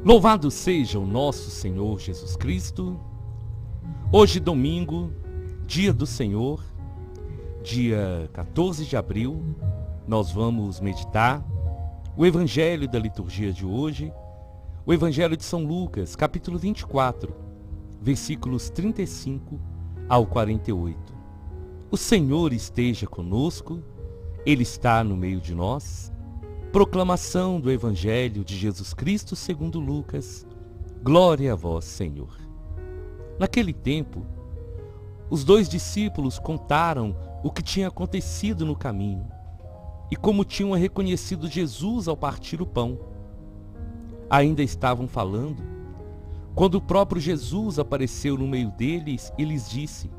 Louvado seja o nosso Senhor Jesus Cristo. Hoje, domingo, dia do Senhor, dia 14 de abril, nós vamos meditar o Evangelho da liturgia de hoje, o Evangelho de São Lucas, capítulo 24, versículos 35 ao 48. O Senhor esteja conosco, Ele está no meio de nós. Proclamação do Evangelho de Jesus Cristo segundo Lucas. Glória a vós, Senhor. Naquele tempo, os 2 discípulos contaram o que tinha acontecido no caminho e como tinham reconhecido Jesus ao partir o pão. Ainda estavam falando, quando o próprio Jesus apareceu no meio deles e lhes disse: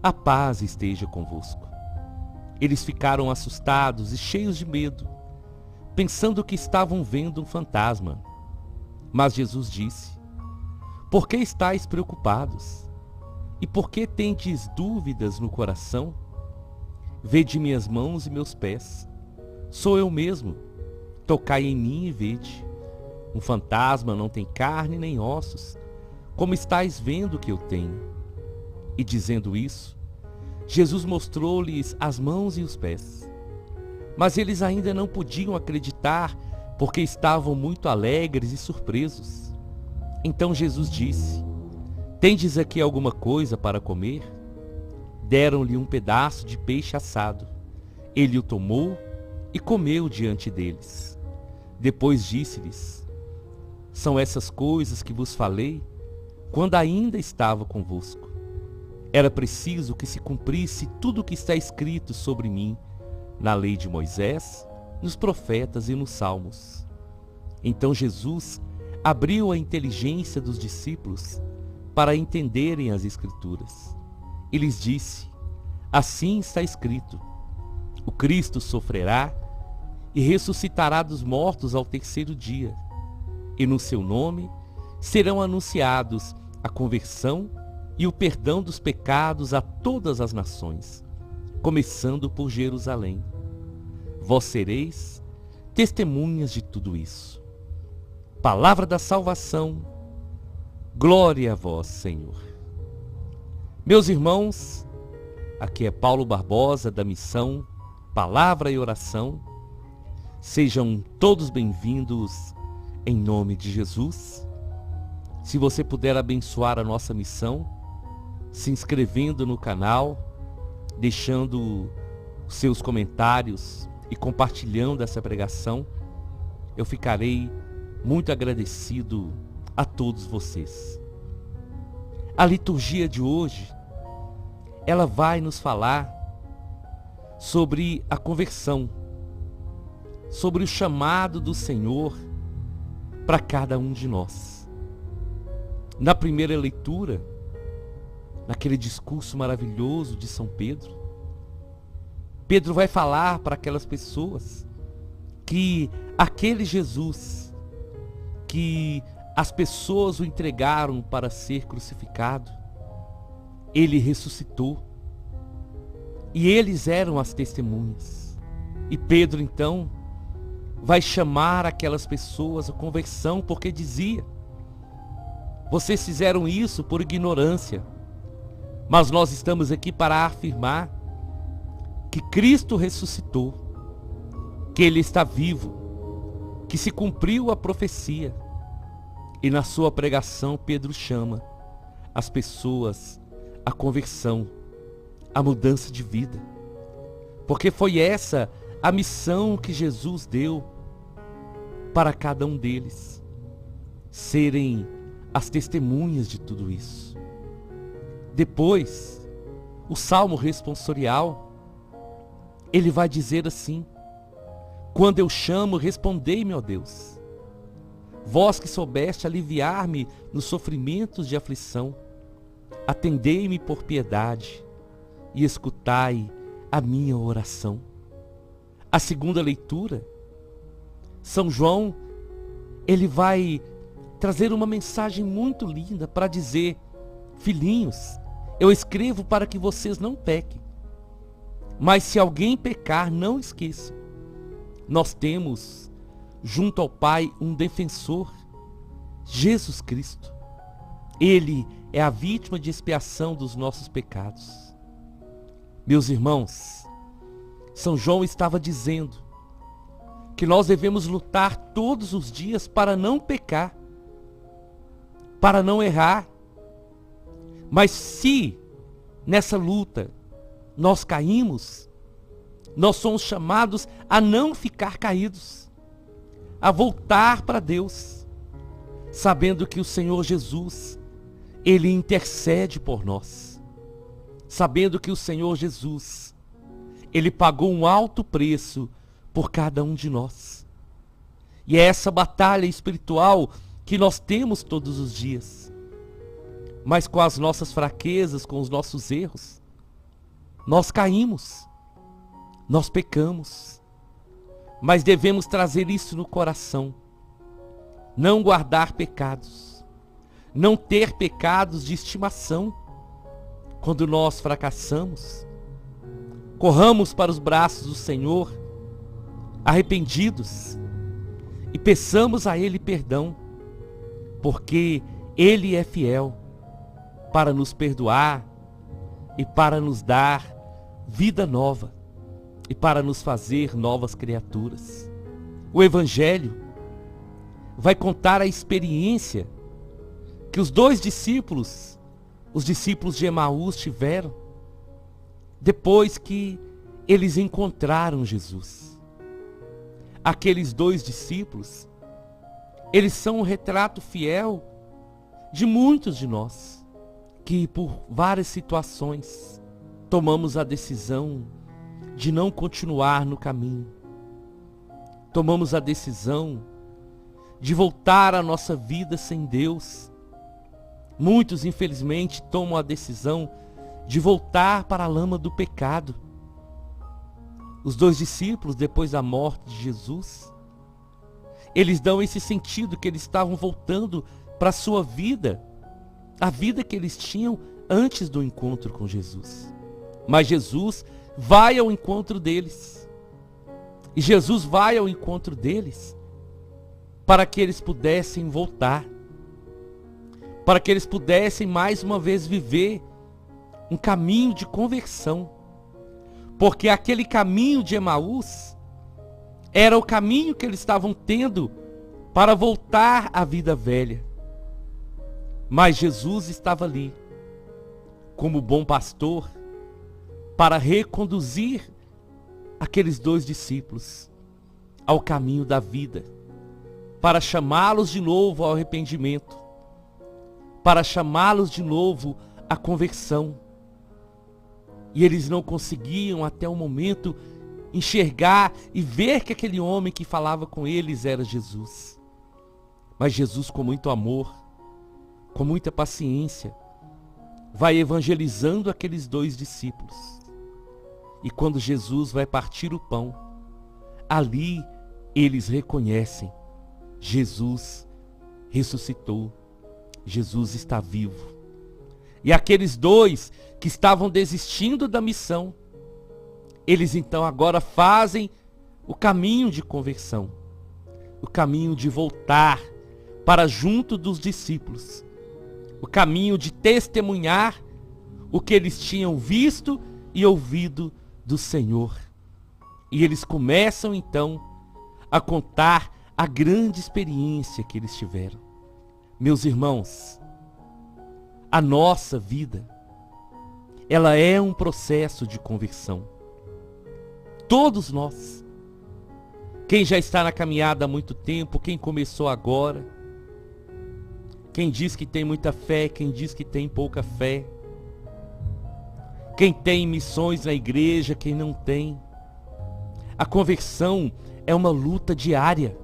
"A paz esteja convosco." Eles ficaram assustados e cheios de medo, pensando que estavam vendo um fantasma. Mas Jesus disse: "Por que estáis preocupados? E por que tendes dúvidas no coração? Vede minhas mãos e meus pés. Sou eu mesmo. Tocai em mim e vede. Um fantasma não tem carne nem ossos, como estáis vendo que eu tenho." E dizendo isso, Jesus mostrou-lhes as mãos e os pés. Mas eles ainda não podiam acreditar, porque estavam muito alegres e surpresos. Então Jesus disse: "Tendes aqui alguma coisa para comer?" Deram-lhe um pedaço de peixe assado. Ele o tomou e comeu diante deles. Depois disse-lhes: "São essas coisas que vos falei, quando ainda estava convosco. Era preciso que se cumprisse tudo o que está escrito sobre mim, na lei de Moisés, nos profetas e nos salmos." Então Jesus abriu a inteligência dos discípulos para entenderem as Escrituras. E lhes disse: "Assim está escrito: o Cristo sofrerá e ressuscitará dos mortos ao 3º dia, e no seu nome serão anunciados a conversão e o perdão dos pecados a todas as nações, começando por Jerusalém. Vós sereis testemunhas de tudo isso." Palavra da salvação. Glória a vós, Senhor. Meus irmãos, aqui é Paulo Barbosa da missão Palavra e Oração. Sejam todos bem-vindos em nome de Jesus. Se você puder abençoar a nossa missão, se inscrevendo no canal, deixando seus comentários e compartilhando essa pregação, eu ficarei muito agradecido a todos vocês. A liturgia de hoje, ela vai nos falar sobre a conversão, sobre o chamado do Senhor para cada um de nós. Na primeira leitura, naquele discurso maravilhoso de São Pedro, Pedro vai falar para aquelas pessoas que aquele Jesus, que as pessoas o entregaram para ser crucificado, ele ressuscitou. E eles eram as testemunhas. E Pedro, então, vai chamar aquelas pessoas à conversão, porque dizia: "Vocês fizeram isso por ignorância, mas nós estamos aqui para afirmar que Cristo ressuscitou, que Ele está vivo, que se cumpriu a profecia." E na sua pregação, Pedro chama as pessoas à conversão, à mudança de vida. Porque foi essa a missão que Jesus deu para cada um deles, serem as testemunhas de tudo isso. Depois, o Salmo responsorial, ele vai dizer assim: "Quando eu chamo, respondei-me, ó Deus. Vós que soubeste aliviar-me nos sofrimentos de aflição, atendei-me por piedade e escutai a minha oração." A segunda leitura, São João, ele vai trazer uma mensagem muito linda para dizer: "Filhinhos, eu escrevo para que vocês não pequem. Mas se alguém pecar, não esqueçam. Nós temos junto ao Pai um defensor, Jesus Cristo. Ele é a vítima de expiação dos nossos pecados. Meus irmãos, São João estava dizendo que nós devemos lutar todos os dias para não pecar, para não errar. Mas se nessa luta nós caímos, nós somos chamados a não ficar caídos, a voltar para Deus, sabendo que o Senhor Jesus, Ele intercede por nós, sabendo que o Senhor Jesus, Ele pagou um alto preço por cada um de nós. E é essa batalha espiritual que nós temos todos os dias. Mas com as nossas fraquezas, com os nossos erros, nós caímos, nós pecamos. Mas devemos trazer isso no coração. Não guardar pecados. Não ter pecados de estimação. Quando nós fracassamos, corramos para os braços do Senhor, arrependidos, e peçamos a Ele perdão, porque Ele é fiel para nos perdoar e para nos dar vida nova e para nos fazer novas criaturas. O Evangelho vai contar a experiência que os dois discípulos, os discípulos de Emaús, tiveram depois que eles encontraram Jesus. Aqueles dois discípulos, eles são um retrato fiel de muitos de nós, que por várias situações tomamos a decisão de não continuar no caminho. Tomamos a decisão de voltar a nossa vida sem Deus. Muitos, infelizmente, tomam a decisão de voltar para a lama do pecado. Os dois discípulos, depois da morte de Jesus, eles dão esse sentido que eles estavam voltando para a sua vida, a vida que eles tinham antes do encontro com Jesus. Mas Jesus vai ao encontro deles. E Jesus vai ao encontro deles para que eles pudessem voltar, para que eles pudessem mais uma vez viver um caminho de conversão. Porque aquele caminho de Emaús era o caminho que eles estavam tendo para voltar à vida velha. Mas Jesus estava ali, como bom pastor, para reconduzir aqueles dois discípulos ao caminho da vida, para chamá-los de novo ao arrependimento, para chamá-los de novo à conversão. E eles não conseguiam até o momento enxergar e ver que aquele homem que falava com eles era Jesus. Mas Jesus, com muito amor, com muita paciência, vai evangelizando aqueles dois discípulos. E quando Jesus vai partir o pão, ali eles reconhecem: Jesus ressuscitou, Jesus está vivo. E aqueles dois que estavam desistindo da missão, eles então agora fazem o caminho de conversão, o caminho de voltar para junto dos discípulos, o caminho de testemunhar o que eles tinham visto e ouvido do Senhor. E eles começam então a contar a grande experiência que eles tiveram. Meus irmãos, a nossa vida, ela é um processo de conversão. Todos nós. Quem já está na caminhada há muito tempo, quem começou agora, quem diz que tem muita fé, quem diz que tem pouca fé, quem tem missões na igreja, quem não tem. A conversão é uma luta diária.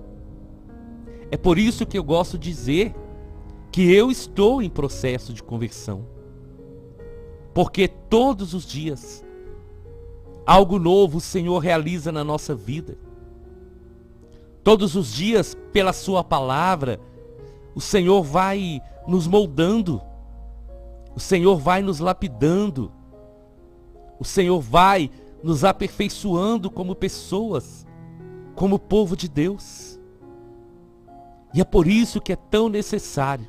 É por isso que eu gosto de dizer que eu estou em processo de conversão. Porque todos os dias, algo novo o Senhor realiza na nossa vida. Todos os dias, pela sua palavra, o Senhor vai nos moldando. O Senhor vai nos lapidando. O Senhor vai nos aperfeiçoando como pessoas, como povo de Deus. E é por isso que é tão necessário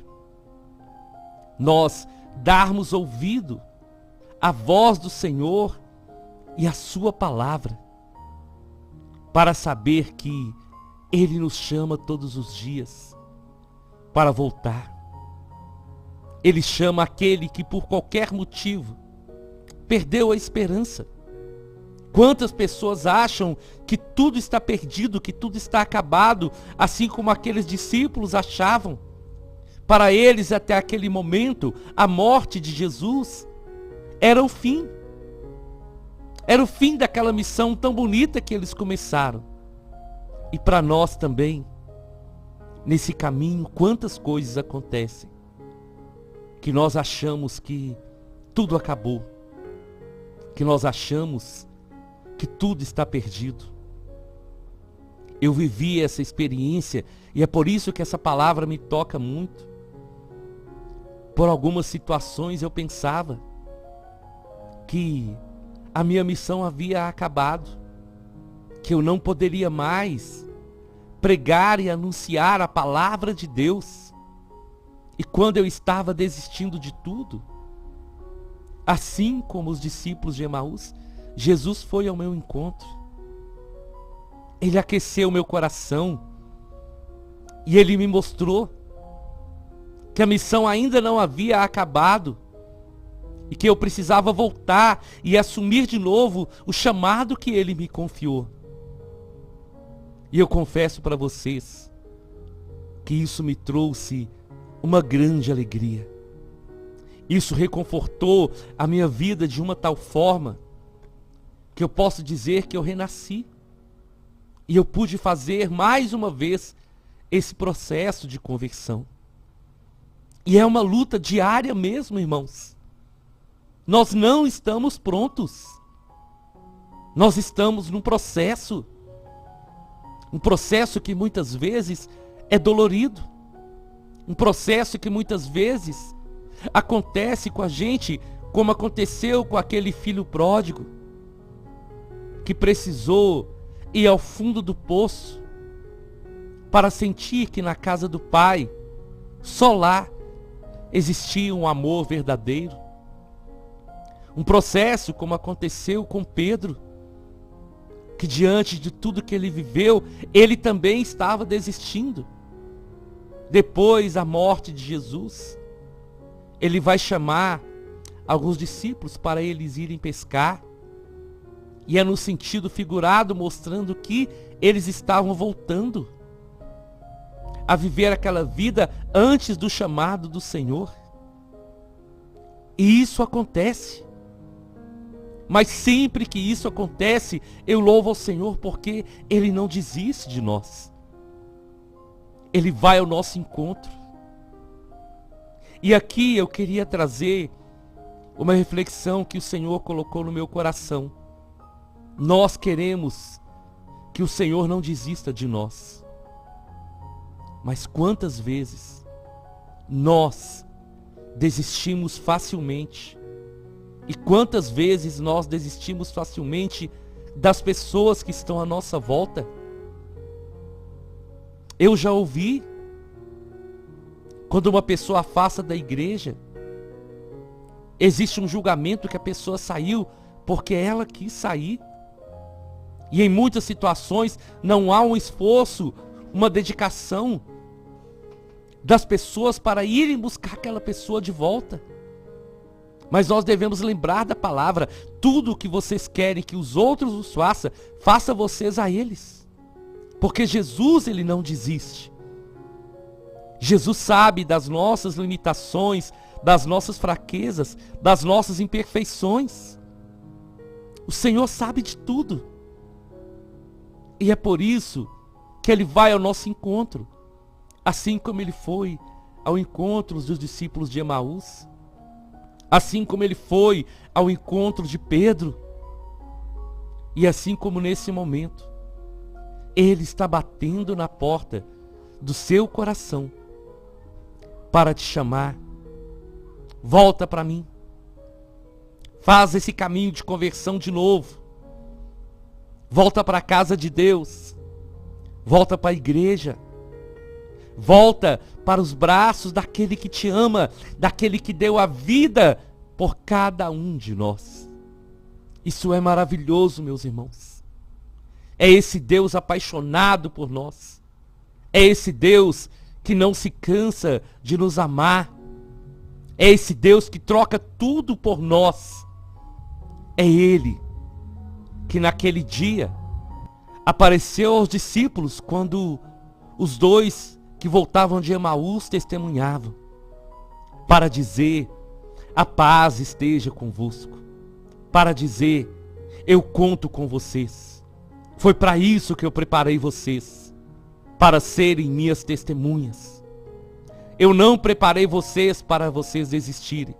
nós darmos ouvido à voz do Senhor e à sua palavra, para saber que Ele nos chama todos os dias para voltar. Ele chama aquele que por qualquer motivo perdeu a esperança. Quantas pessoas acham que tudo está perdido, que tudo está acabado, assim como aqueles discípulos achavam. Para eles, até aquele momento, a morte de Jesus era o fim. Era o fim daquela missão tão bonita que eles começaram. E para nós também, nesse caminho, quantas coisas acontecem, que nós achamos que tudo acabou, que nós achamos que tudo está perdido. Eu vivi essa experiência e é por isso que essa palavra me toca muito. Por algumas situações eu pensava que a minha missão havia acabado, que eu não poderia mais pregar e anunciar a palavra de Deus. E quando eu estava desistindo de tudo, assim como os discípulos de Emaús, Jesus foi ao meu encontro. Ele aqueceu meu coração e Ele me mostrou que a missão ainda não havia acabado e que eu precisava voltar e assumir de novo o chamado que Ele me confiou. E eu confesso para vocês que isso me trouxe uma grande alegria. Isso reconfortou a minha vida de uma tal forma que eu posso dizer que eu renasci. E eu pude fazer mais uma vez esse processo de conversão. E é uma luta diária mesmo, irmãos. Nós não estamos prontos. Nós estamos num processo. Um processo que muitas vezes é dolorido. Um processo que muitas vezes acontece com a gente como aconteceu com aquele filho pródigo, que precisou ir ao fundo do poço para sentir que na casa do Pai, só lá, existia um amor verdadeiro. Um processo como aconteceu com Pedro, que diante de tudo que ele viveu, ele também estava desistindo. Depois da morte de Jesus, ele vai chamar alguns discípulos para eles irem pescar. E é no sentido figurado, mostrando que eles estavam voltando a viver aquela vida antes do chamado do Senhor. E isso acontece. Mas sempre que isso acontece, eu louvo ao Senhor porque Ele não desiste de nós. Ele vai ao nosso encontro. E aqui eu queria trazer uma reflexão que o Senhor colocou no meu coração. Nós queremos que o Senhor não desista de nós. Mas quantas vezes nós desistimos facilmente? E quantas vezes nós desistimos facilmente das pessoas que estão à nossa volta? Eu já ouvi, quando uma pessoa afasta da igreja, existe um julgamento que a pessoa saiu porque ela quis sair. E em muitas situações não há um esforço, uma dedicação das pessoas para irem buscar aquela pessoa de volta. Mas nós devemos lembrar da palavra: tudo o que vocês querem que os outros os façam, faça vocês a eles. Porque Jesus, Ele não desiste. Jesus sabe das nossas limitações, das nossas fraquezas, das nossas imperfeições. O Senhor sabe de tudo. E é por isso que Ele vai ao nosso encontro, assim como Ele foi ao encontro dos discípulos de Emaús, assim como Ele foi ao encontro de Pedro, e assim como nesse momento, Ele está batendo na porta do seu coração para te chamar. Volta para mim. Faz esse caminho de conversão de novo. Volta para a casa de Deus. Volta para a igreja. Volta para os braços daquele que te ama, daquele que deu a vida por cada um de nós. Isso é maravilhoso, meus irmãos. É esse Deus apaixonado por nós. É esse Deus que não se cansa de nos amar. É esse Deus que troca tudo por nós. É Ele que naquele dia apareceu aos discípulos quando os dois que voltavam de Emaús testemunhavam, para dizer: a paz esteja convosco, para dizer: eu conto com vocês. Foi para isso que eu preparei vocês, para serem minhas testemunhas. Eu não preparei vocês para vocês desistirem.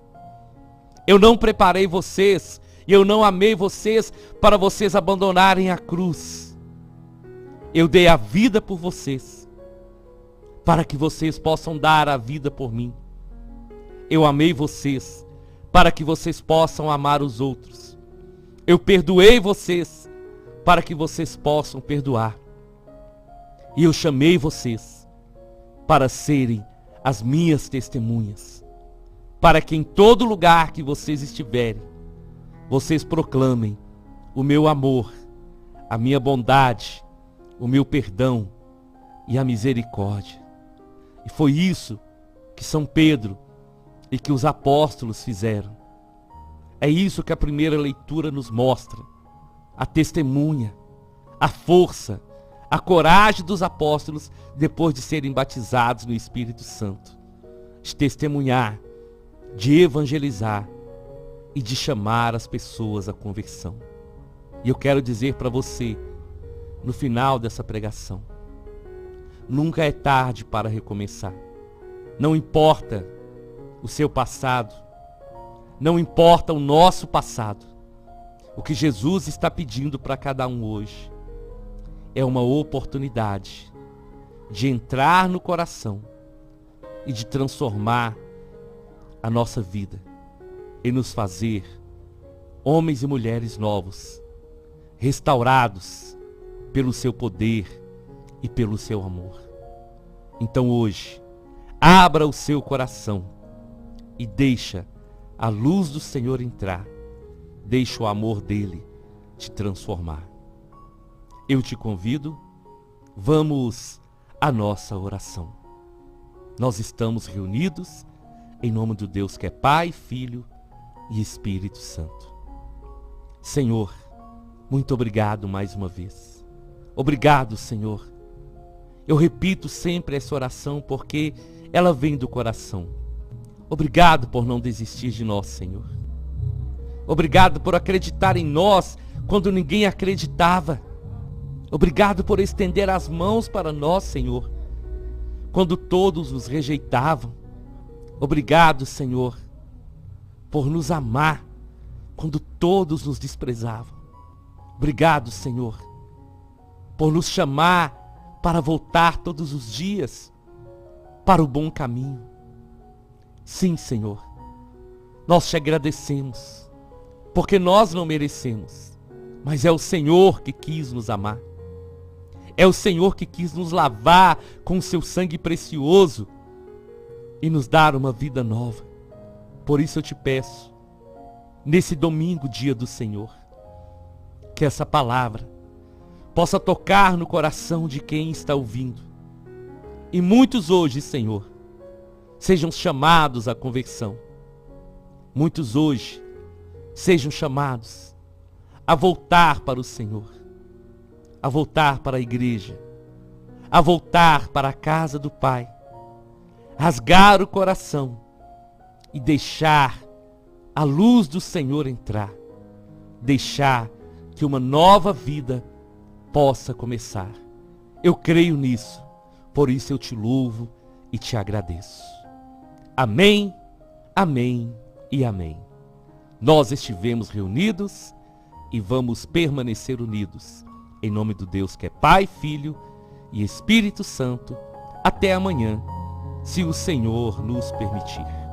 Eu não preparei vocês e eu não amei vocês para vocês abandonarem a cruz. Eu dei a vida por vocês, para que vocês possam dar a vida por mim. Eu amei vocês, para que vocês possam amar os outros. Eu perdoei vocês, para que vocês possam perdoar. E eu chamei vocês para serem as minhas testemunhas, para que em todo lugar que vocês estiverem, vocês proclamem o meu amor, a minha bondade, o meu perdão e a misericórdia. E foi isso que São Pedro e que os apóstolos fizeram. É isso que a primeira leitura nos mostra. A testemunha, a força, a coragem dos apóstolos depois de serem batizados no Espírito Santo. De testemunhar, de evangelizar e de chamar as pessoas à conversão. E eu quero dizer para você, no final dessa pregação, nunca é tarde para recomeçar. Não importa o seu passado, não importa o nosso passado. O que Jesus está pedindo para cada um hoje é uma oportunidade de entrar no coração e de transformar a nossa vida e nos fazer homens e mulheres novos, restaurados pelo seu poder e pelo seu amor. Então hoje, abra o seu coração e deixa a luz do Senhor entrar. Deixa o amor dele te transformar. Eu te convido, vamos à nossa oração. Nós estamos reunidos em nome do Deus que é Pai, Filho e Espírito Santo. Senhor, muito obrigado mais uma vez. Obrigado, Senhor. Eu repito sempre essa oração porque ela vem do coração. Obrigado por não desistir de nós, Senhor. Obrigado por acreditar em nós quando ninguém acreditava. Obrigado por estender as mãos para nós, Senhor, quando todos nos rejeitavam. Obrigado, Senhor, por nos amar quando todos nos desprezavam. Obrigado, Senhor, por nos chamar para voltar todos os dias para o bom caminho. Sim, Senhor, nós te agradecemos, porque nós não merecemos, mas é o Senhor que quis nos amar. É o Senhor que quis nos lavar com o seu sangue precioso e nos dar uma vida nova. Por isso eu te peço, nesse domingo, dia do Senhor, que essa palavra possa tocar no coração de quem está ouvindo. E muitos hoje, Senhor, sejam chamados à conversão. Muitos hoje sejam chamados a voltar para o Senhor, a voltar para a igreja, a voltar para a casa do Pai, rasgar o coração e deixar a luz do Senhor entrar, deixar que uma nova vida possa começar. Eu creio nisso, por isso eu te louvo e te agradeço. Amém, amém e amém. Nós estivemos reunidos e vamos permanecer unidos, em nome do Deus que é Pai, Filho e Espírito Santo, até amanhã, se o Senhor nos permitir.